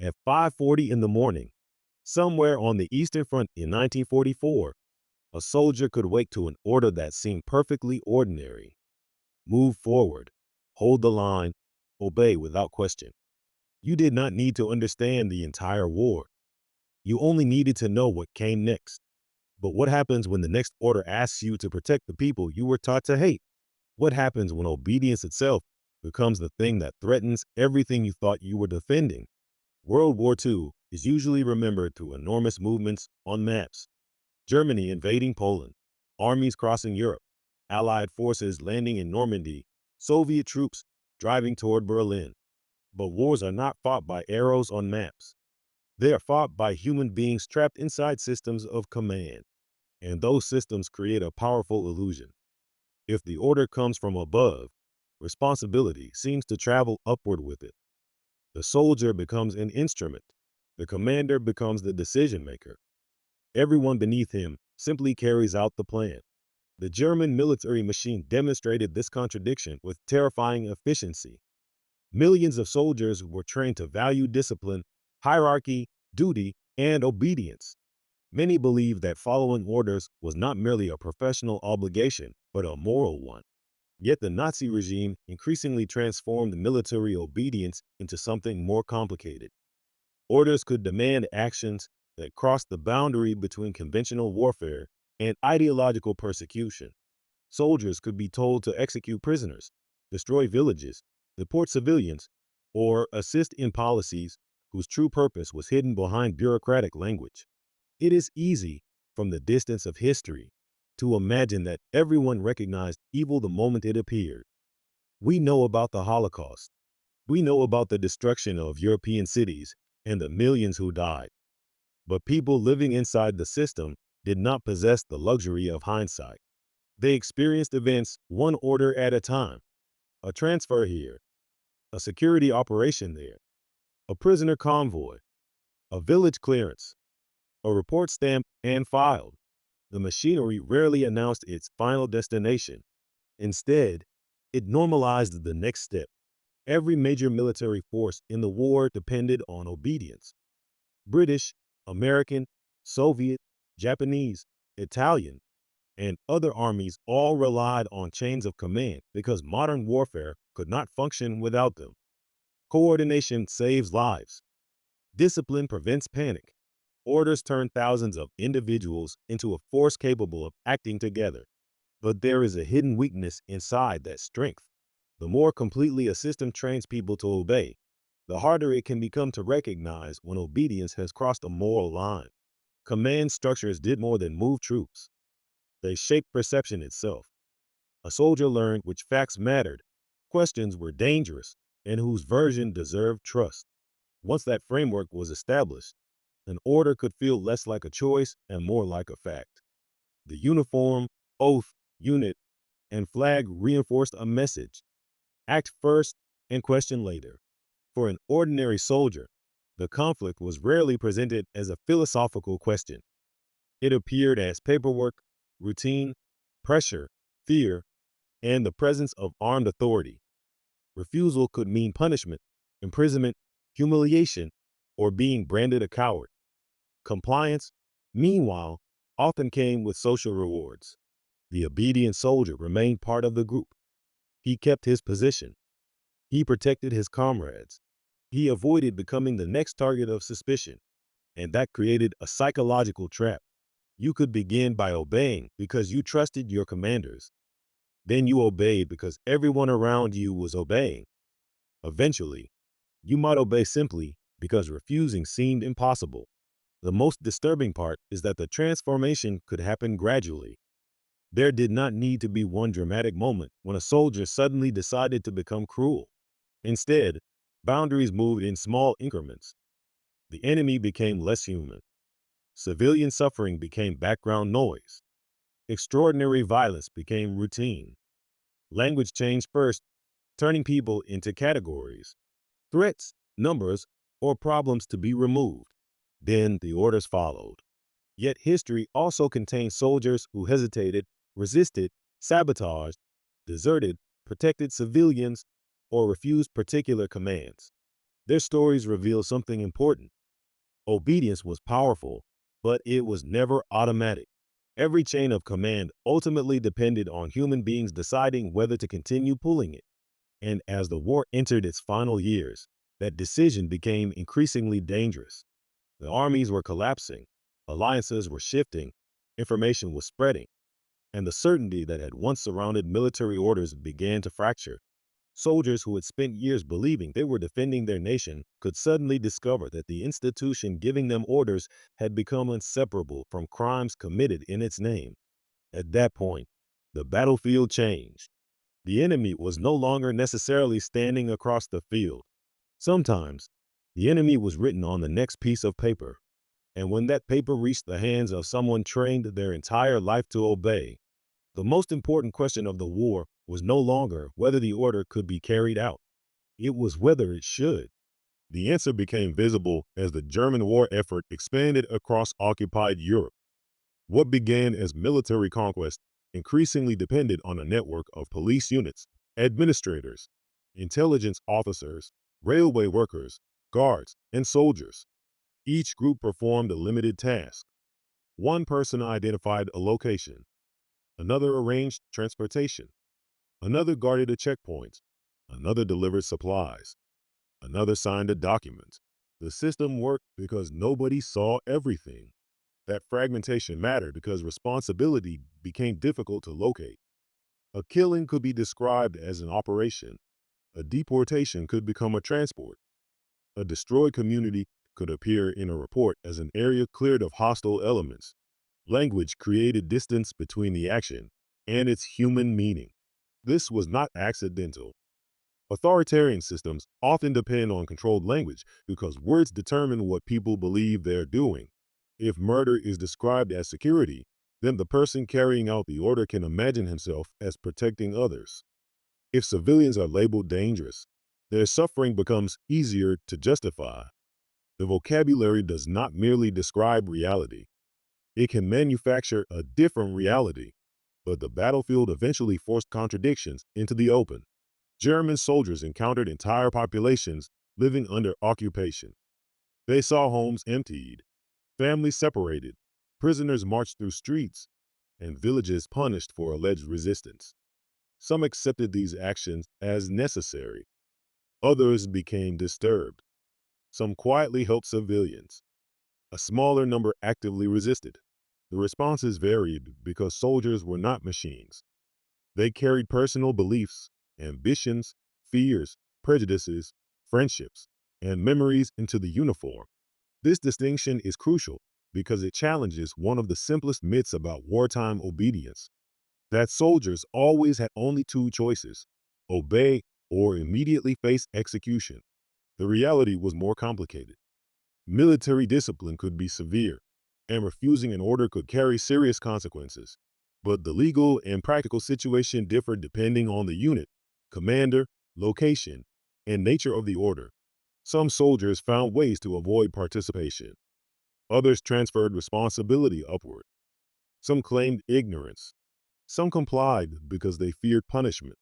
At 5:40 in the morning, somewhere on the Eastern Front in 1944, a soldier could wake to an order that seemed perfectly ordinary. Move forward, hold the line, obey without question. You did not need to understand the entire war. You only needed to know what came next. But what happens when the next order asks you to protect the people you were taught to hate? What happens when obedience itself becomes the thing that threatens everything you thought you were defending? World War II is usually remembered through enormous movements on maps. Germany invading Poland, armies crossing Europe, Allied forces landing in Normandy, Soviet troops driving toward Berlin. But wars are not fought by arrows on maps. They are fought by human beings trapped inside systems of command. And those systems create a powerful illusion. If the order comes from above, responsibility seems to travel upward with it. The soldier becomes an instrument. The commander becomes the decision maker. Everyone beneath him simply carries out the plan. The German military machine demonstrated this contradiction with terrifying efficiency. Millions of soldiers were trained to value discipline, hierarchy, duty, and obedience. Many believed that following orders was not merely a professional obligation, but a moral one. Yet the Nazi regime increasingly transformed military obedience into something more complicated. Orders could demand actions that crossed the boundary between conventional warfare and ideological persecution. Soldiers could be told to execute prisoners, destroy villages, deport civilians, or assist in policies whose true purpose was hidden behind bureaucratic language. It is easy, from the distance of history, to imagine that everyone recognized evil the moment it appeared. We know about the Holocaust. We know about the destruction of European cities and the millions who died. But people living inside the system did not possess the luxury of hindsight. They experienced events one order at a time. A transfer here, a security operation there, a prisoner convoy, a village clearance, a report stamped and filed. The machinery rarely announced its final destination. Instead, it normalized the next step. Every major military force in the war depended on obedience. British, American, Soviet, Japanese, Italian, and other armies all relied on chains of command because modern warfare could not function without them. Coordination saves lives. Discipline prevents panic. Orders turn thousands of individuals into a force capable of acting together. But there is a hidden weakness inside that strength. The more completely a system trains people to obey, the harder it can become to recognize when obedience has crossed a moral line. Command structures did more than move troops. They shaped perception itself. A soldier learned which facts mattered, questions were dangerous, and whose version deserved trust. Once that framework was established, an order could feel less like a choice and more like a fact. The uniform, oath, unit, and flag reinforced a message. Act first and question later. For an ordinary soldier, the conflict was rarely presented as a philosophical question. It appeared as paperwork, routine, pressure, fear, and the presence of armed authority. Refusal could mean punishment, imprisonment, humiliation, or being branded a coward. Compliance, meanwhile, often came with social rewards. The obedient soldier remained part of the group. He kept his position. He protected his comrades. He avoided becoming the next target of suspicion, and that created a psychological trap. You could begin by obeying because you trusted your commanders. Then you obeyed because everyone around you was obeying. Eventually, you might obey simply because refusing seemed impossible. The most disturbing part is that the transformation could happen gradually. There did not need to be one dramatic moment when a soldier suddenly decided to become cruel. Instead, boundaries moved in small increments. The enemy became less human. Civilian suffering became background noise. Extraordinary violence became routine. Language changed first, turning people into categories, threats, numbers, or problems to be removed. Then the orders followed. Yet history also contains soldiers who hesitated, resisted, sabotaged, deserted, protected civilians, or refused particular commands. Their stories reveal something important. Obedience was powerful, but it was never automatic. Every chain of command ultimately depended on human beings deciding whether to continue pulling it. And as the war entered its final years, that decision became increasingly dangerous. The armies were collapsing, alliances were shifting, information was spreading, and the certainty that had once surrounded military orders began to fracture. Soldiers who had spent years believing they were defending their nation could suddenly discover that the institution giving them orders had become inseparable from crimes committed in its name. At that point, the battlefield changed. The enemy was no longer necessarily standing across the field. Sometimes, the enemy was written on the next piece of paper, and when that paper reached the hands of someone trained their entire life to obey, the most important question of the war was no longer whether the order could be carried out. It was whether it should. The answer became visible as the German war effort expanded across occupied Europe. What began as military conquest increasingly depended on a network of police units, administrators, intelligence officers, railway workers, guards, and soldiers. Each group performed a limited task. One person identified a location, another arranged transportation, another guarded a checkpoint, another delivered supplies, another signed a document. The system worked because nobody saw everything. That fragmentation mattered because responsibility became difficult to locate. A killing could be described as an operation. A deportation could become a transport. A destroyed community could appear in a report as an area cleared of hostile elements. Language created distance between the action and its human meaning. This was not accidental. Authoritarian systems often depend on controlled language because words determine what people believe they're doing. If murder is described as security, then the person carrying out the order can imagine himself as protecting others. If civilians are labeled dangerous, their suffering becomes easier to justify. The vocabulary does not merely describe reality. It can manufacture a different reality, but the battlefield eventually forced contradictions into the open. German soldiers encountered entire populations living under occupation. They saw homes emptied, families separated, prisoners marched through streets, and villages punished for alleged resistance. Some accepted these actions as necessary. Others became disturbed. Some quietly helped civilians. A smaller number actively resisted. The responses varied because soldiers were not machines. They carried personal beliefs, ambitions, fears, prejudices, friendships, and memories into the uniform. This distinction is crucial because it challenges one of the simplest myths about wartime obedience, that soldiers always had only two choices: obey or immediately face execution. The reality was more complicated. Military discipline could be severe, and refusing an order could carry serious consequences. But the legal and practical situation differed depending on the unit, commander, location, and nature of the order. Some soldiers found ways to avoid participation. Others transferred responsibility upward. Some claimed ignorance. Some complied because they feared punishment.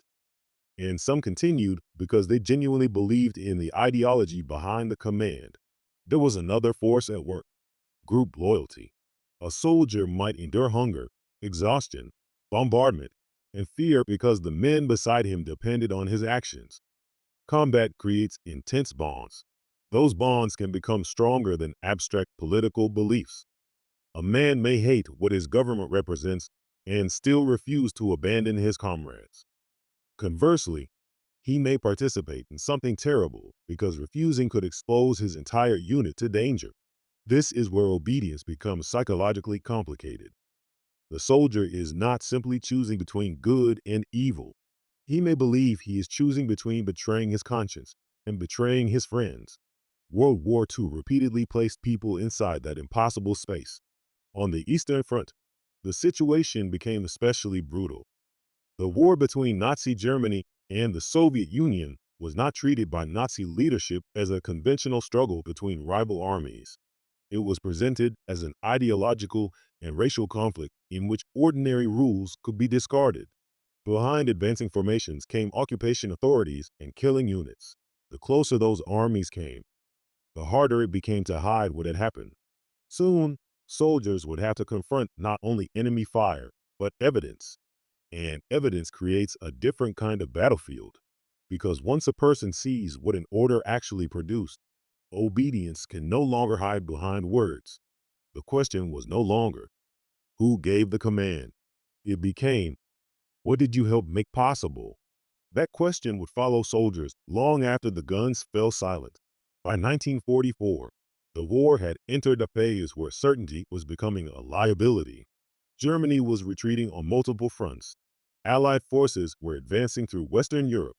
And some continued because they genuinely believed in the ideology behind the command. There was another force at work: group loyalty. A soldier might endure hunger, exhaustion, bombardment, and fear because the men beside him depended on his actions. Combat creates intense bonds. Those bonds can become stronger than abstract political beliefs. A man may hate what his government represents and still refuse to abandon his comrades. Conversely, he may participate in something terrible because refusing could expose his entire unit to danger. This is where obedience becomes psychologically complicated. The soldier is not simply choosing between good and evil. He may believe he is choosing between betraying his conscience and betraying his friends. World War II repeatedly placed people inside that impossible space. On the Eastern Front, the situation became especially brutal. The war between Nazi Germany and the Soviet Union was not treated by Nazi leadership as a conventional struggle between rival armies. It was presented as an ideological and racial conflict in which ordinary rules could be discarded. Behind advancing formations came occupation authorities and killing units. The closer those armies came, the harder it became to hide what had happened. Soon, soldiers would have to confront not only enemy fire, but evidence. And evidence creates a different kind of battlefield. Because once a person sees what an order actually produced, obedience can no longer hide behind words. The question was no longer, who gave the command? It became, what did you help make possible? That question would follow soldiers long after the guns fell silent. By 1944, the war had entered a phase where certainty was becoming a liability. Germany was retreating on multiple fronts. Allied forces were advancing through Western Europe,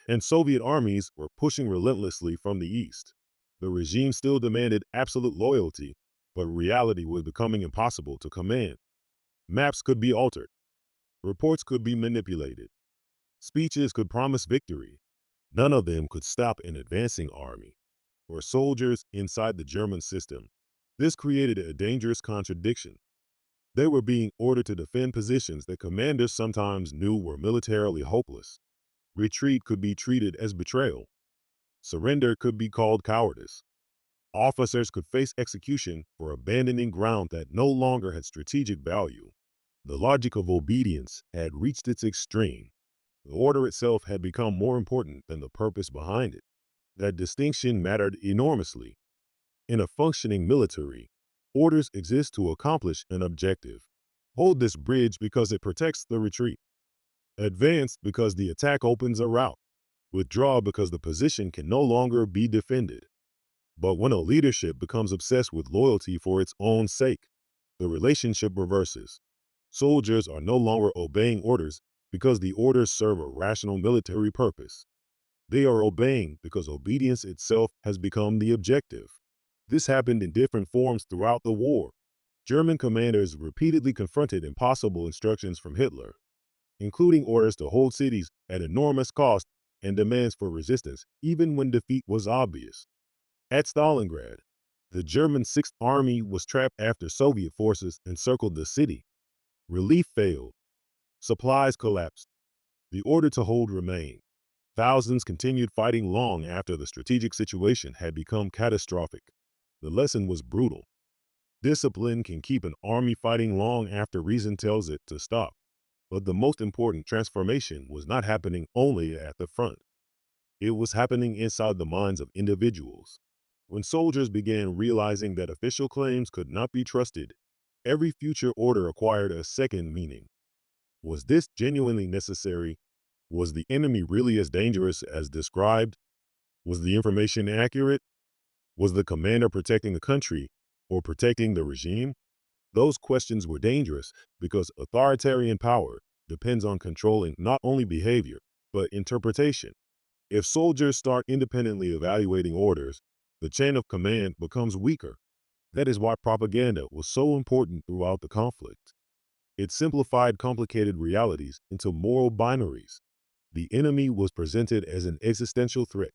and Soviet armies were pushing relentlessly from the east. The regime still demanded absolute loyalty, but reality was becoming impossible to command. Maps could be altered, reports could be manipulated, speeches could promise victory. None of them could stop an advancing army or soldiers inside the German system. This created a dangerous contradiction. They were being ordered to defend positions that commanders sometimes knew were militarily hopeless. Retreat could be treated as betrayal. Surrender could be called cowardice. Officers could face execution for abandoning ground that no longer had strategic value. The logic of obedience had reached its extreme. The order itself had become more important than the purpose behind it. That distinction mattered enormously. In a functioning military, orders exist to accomplish an objective. Hold this bridge because it protects the retreat. Advance because the attack opens a route. Withdraw because the position can no longer be defended. But when a leadership becomes obsessed with loyalty for its own sake, the relationship reverses. Soldiers are no longer obeying orders because the orders serve a rational military purpose. They are obeying because obedience itself has become the objective. This happened in different forms throughout the war. German commanders repeatedly confronted impossible instructions from Hitler, including orders to hold cities at enormous cost and demands for resistance, even when defeat was obvious. At Stalingrad, the German Sixth Army was trapped after Soviet forces encircled the city. Relief failed. Supplies collapsed. The order to hold remained. Thousands continued fighting long after the strategic situation had become catastrophic. The lesson was brutal. Discipline can keep an army fighting long after reason tells it to stop. But the most important transformation was not happening only at the front. It was happening inside the minds of individuals. When soldiers began realizing that official claims could not be trusted, every future order acquired a second meaning. Was this genuinely necessary? Was the enemy really as dangerous as described? Was the information accurate? Was the commander protecting the country or protecting the regime? Those questions were dangerous because authoritarian power depends on controlling not only behavior, but interpretation. If soldiers start independently evaluating orders, the chain of command becomes weaker. That is why propaganda was so important throughout the conflict. It simplified complicated realities into moral binaries. The enemy was presented as an existential threat.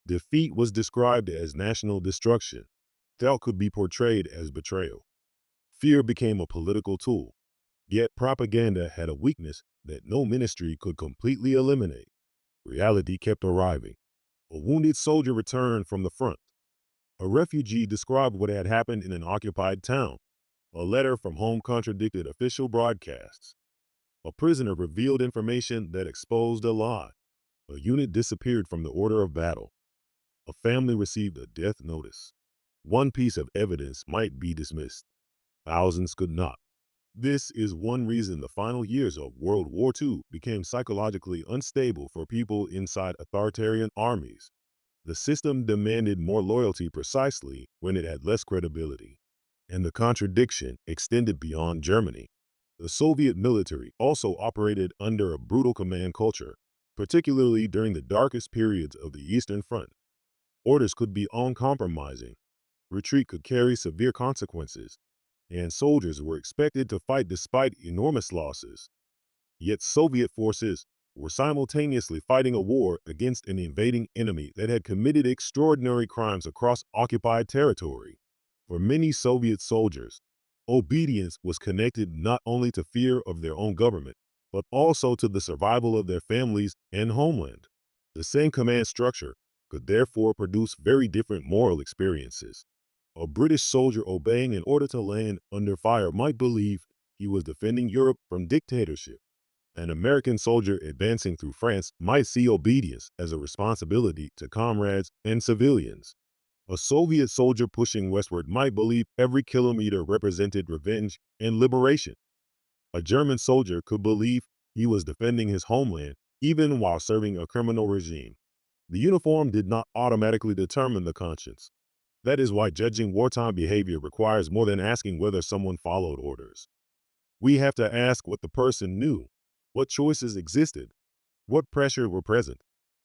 Defeat was described as national destruction. Doubt could be portrayed as betrayal. Fear became a political tool. Yet propaganda had a weakness that no ministry could completely eliminate. Reality kept arriving. A wounded soldier returned from the front. A refugee described what had happened in an occupied town. A letter from home contradicted official broadcasts. A prisoner revealed information that exposed a lie. A unit disappeared from the order of battle. A family received a death notice. One piece of evidence might be dismissed. Thousands could not. This is one reason the final years of World War II became psychologically unstable for people inside authoritarian armies. The system demanded more loyalty precisely when it had less credibility. And the contradiction extended beyond Germany. The Soviet military also operated under a brutal command culture, particularly during the darkest periods of the Eastern Front. Orders could be uncompromising. Retreat could carry severe consequences, and soldiers were expected to fight despite enormous losses. Yet Soviet forces were simultaneously fighting a war against an invading enemy that had committed extraordinary crimes across occupied territory. For many Soviet soldiers, obedience was connected not only to fear of their own government, but also to the survival of their families and homeland. The same command structure could therefore produce very different moral experiences. A British soldier obeying an order to land under fire might believe he was defending Europe from dictatorship. An American soldier advancing through France might see obedience as a responsibility to comrades and civilians. A Soviet soldier pushing westward might believe every kilometer represented revenge and liberation. A German soldier could believe he was defending his homeland even while serving a criminal regime. The uniform did not automatically determine the conscience. That is why judging wartime behavior requires more than asking whether someone followed orders. We have to ask what the person knew, what choices existed, what pressure were present,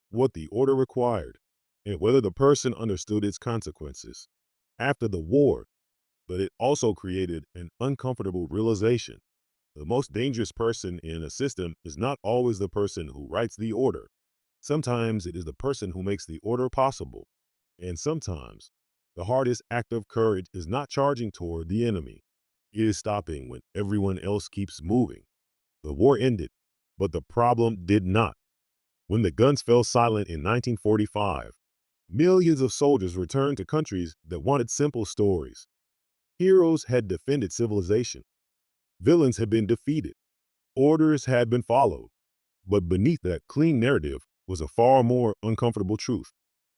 what the order required, and whether the person understood its consequences. After the war, but it also created an uncomfortable realization. The most dangerous person in a system is not always the person who writes the order. Sometimes it is the person who makes the order possible. And sometimes the hardest act of courage is not charging toward the enemy. It is stopping when everyone else keeps moving. The war ended, but the problem did not. When the guns fell silent in 1945, millions of soldiers returned to countries that wanted simple stories. Heroes had defended civilization. Villains had been defeated. Orders had been followed. But beneath that clean narrative was a far more uncomfortable truth.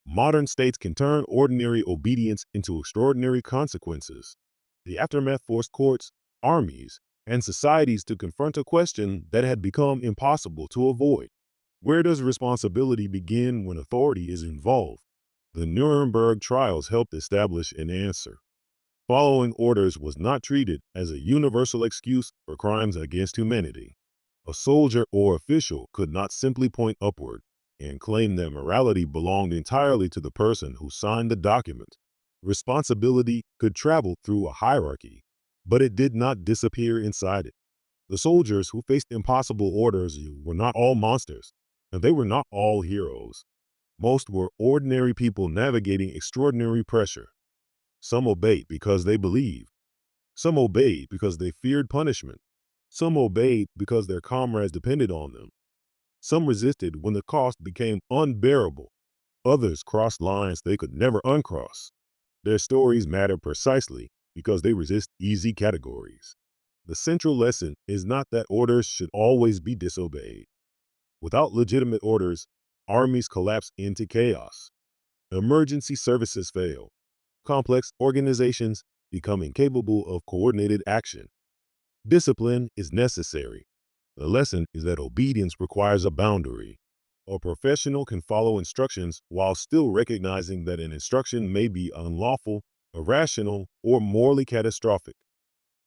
Modern states can turn ordinary obedience into extraordinary consequences. The aftermath forced courts, armies, and societies to confront a question that had become impossible to avoid. Where does responsibility begin when authority is involved? The Nuremberg trials helped establish an answer. Following orders was not treated as a universal excuse for crimes against humanity. A soldier or official could not simply point upward and claim that morality belonged entirely to the person who signed the document. Responsibility could travel through a hierarchy, but it did not disappear inside it. The soldiers who faced impossible orders were not all monsters, and they were not all heroes. Most were ordinary people navigating extraordinary pressure. Some obeyed because they believed. Some obeyed because they feared punishment. Some obeyed because their comrades depended on them. Some resisted when the cost became unbearable. Others crossed lines they could never uncross. Their stories matter precisely because they resist easy categories. The central lesson is not that orders should always be disobeyed. Without legitimate orders, armies collapse into chaos. Emergency services fail. Complex organizations become incapable of coordinated action. Discipline is necessary. The lesson is that obedience requires a boundary. A professional can follow instructions while still recognizing that an instruction may be unlawful, irrational, or morally catastrophic.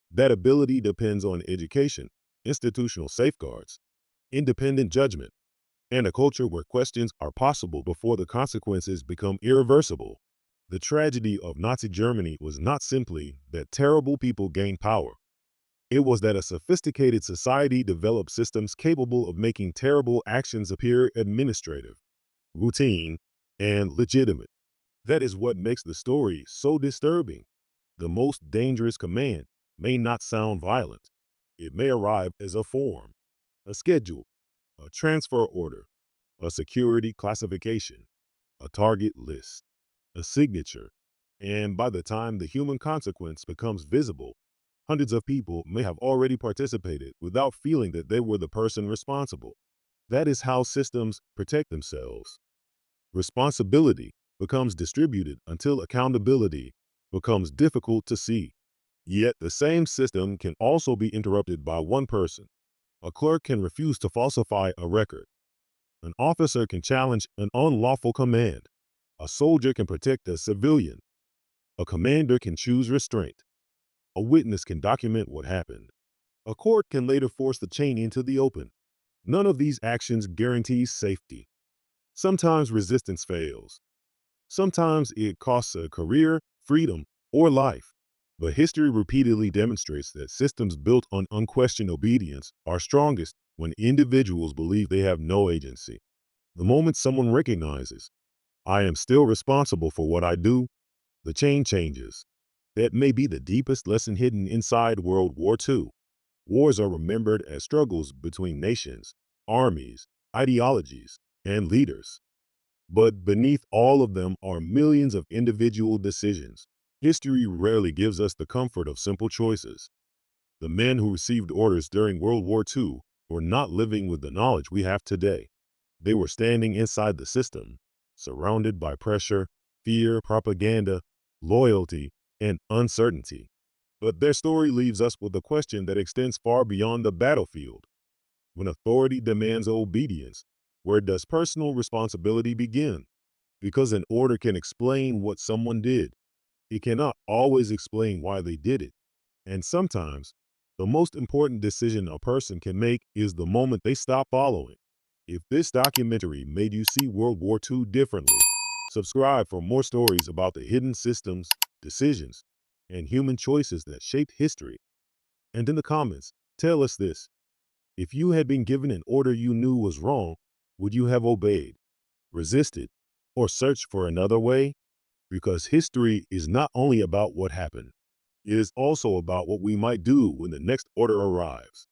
That ability depends on education, institutional safeguards, independent judgment, and a culture where questions are possible before the consequences become irreversible. The tragedy of Nazi Germany was not simply that terrible people gained power. It was that a sophisticated society developed systems capable of making terrible actions appear administrative, routine, and legitimate. That is what makes the story so disturbing. The most dangerous command may not sound violent. It may arrive as a form, a schedule, a transfer order, a security classification, a target list, a signature, and by the time the human consequence becomes visible, hundreds of people may have already participated without feeling that they were the person responsible. That is how systems protect themselves. Responsibility becomes distributed until accountability becomes difficult to see. Yet the same system can also be interrupted by one person. A clerk can refuse to falsify a record. An officer can challenge an unlawful command. A soldier can protect a civilian. A commander can choose restraint. A witness can document what happened. A court can later force the chain into the open. None of these actions guarantees safety. Sometimes resistance fails. Sometimes it costs a career, freedom, or life. But history repeatedly demonstrates that systems built on unquestioned obedience are strongest when individuals believe they have no agency. The moment someone recognizes, I am still responsible for what I do, the chain changes. That may be the deepest lesson hidden inside World War II. Wars are remembered as struggles between nations, armies, ideologies, and leaders. But beneath all of them are millions of individual decisions. History rarely gives us the comfort of simple choices. The men who received orders during World War II were not living with the knowledge we have today. They were standing inside the system, surrounded by pressure, fear, propaganda, loyalty, and uncertainty. But their story leaves us with a question that extends far beyond the battlefield. When authority demands obedience, where does personal responsibility begin? Because an order can explain what someone did, it cannot always explain why they did it. And sometimes, the most important decision a person can make is the moment they stop following. If this documentary made you see World War II differently, subscribe for more stories about the hidden systems, decisions, and human choices that shaped history. And in the comments, tell us this. If you had been given an order you knew was wrong, would you have obeyed, resisted, or searched for another way? Because history is not only about what happened, it is also about what we might do when the next order arrives.